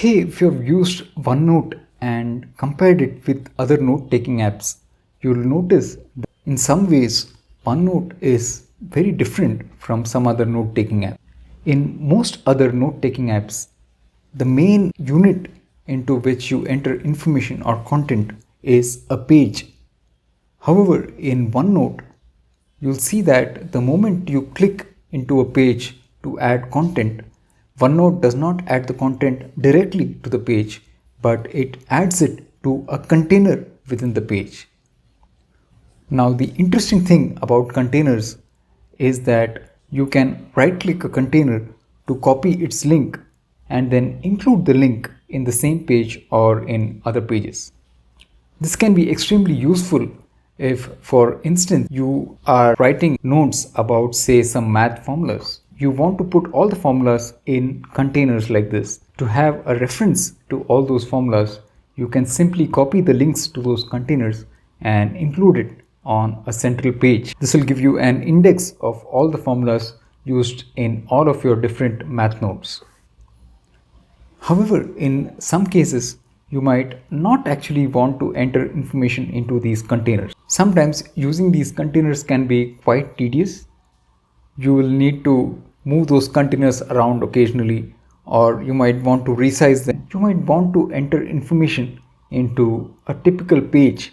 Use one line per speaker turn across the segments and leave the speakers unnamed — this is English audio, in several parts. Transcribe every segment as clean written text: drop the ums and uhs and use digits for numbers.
Hey, if you've used OneNote and compared it with other note-taking apps, you'll notice that in some ways OneNote is very different from some other note-taking app. In most other note-taking apps, the main unit into which you enter information or content is a page. However, in OneNote, you'll see that the moment you click into a page to add content, OneNote does not add the content directly to the page, but it adds it to a container within the page. Now, the interesting thing about containers is that you can right click a container to copy its link and then include the link in the same page or in other pages. This can be extremely useful if, for instance, you are writing notes about, say, some math formulas. You want to put all the formulas in containers like this. To have a reference to all those formulas, you can simply copy the links to those containers and include it on a central page. This will give you an index of all the formulas used in all of your different math notes. However, in some cases, you might not actually want to enter information into these containers. Sometimes using these containers can be quite tedious. You will need to move those containers around occasionally, or you might want to resize them. You might want to enter information into a typical page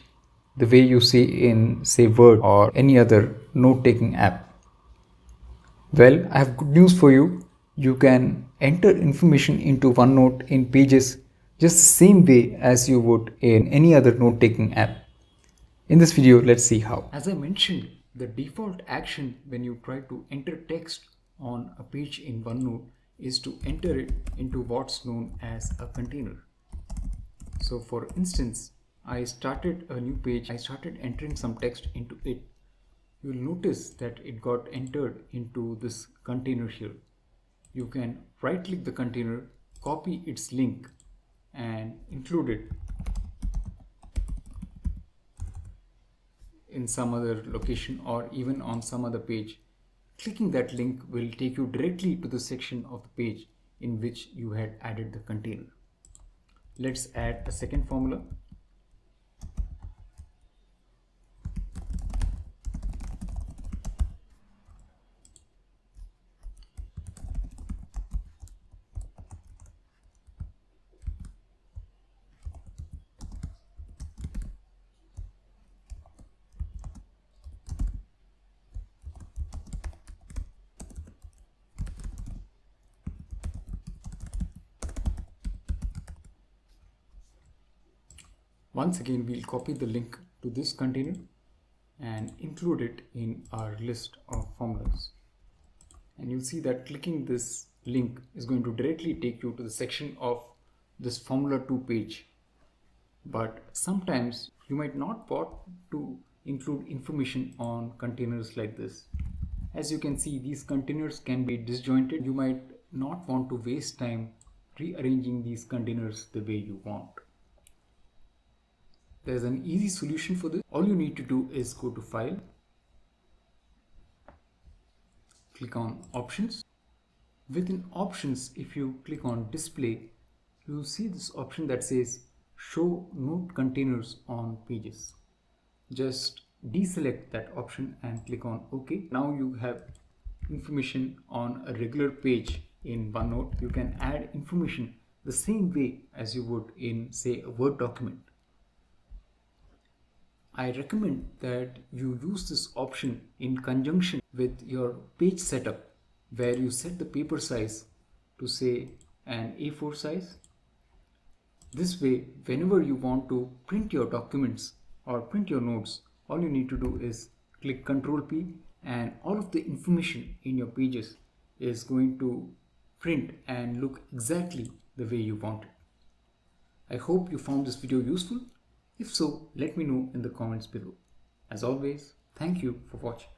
the way you see in, say, Word or any other note-taking app. Well, I have good news for you. You can enter information into OneNote in pages just the same way as you would in any other note-taking app. In this video, let's see how. As I mentioned, the default action when you try to enter text on a page in OneNote is to enter it into what's known as a container. So for instance, I started a new page. I started entering some text into it. You'll notice that it got entered into this container here. You can right click the container, copy its link and include it in some other location or even on some other page. Clicking that link will take you directly to the section of the page in which you had added the container. Let's add a second formula. Once again, we'll copy the link to this container and include it in our list of formulas. And you'll see that clicking this link is going to directly take you to the section of this Formula 2 page. But sometimes you might not want to include information on containers like this. As you can see, these containers can be disjointed. You might not want to waste time rearranging these containers the way you want. There's an easy solution for this. All you need to do is go to File, click on Options. Within Options, if you click on Display, you will see this option that says Show Note Containers on Pages. Just deselect that option and click on OK. Now you have information on a regular page in OneNote. You can add information the same way as you would in, say, a Word document. I recommend that you use this option in conjunction with your page setup, where you set the paper size to, say, an A4 size. This way, whenever you want to print your documents or print your notes, all you need to do is click Ctrl P and all of the information in your pages is going to print and look exactly the way you want it. I hope you found this video useful. If so, let me know in the comments below. As always, thank you for watching.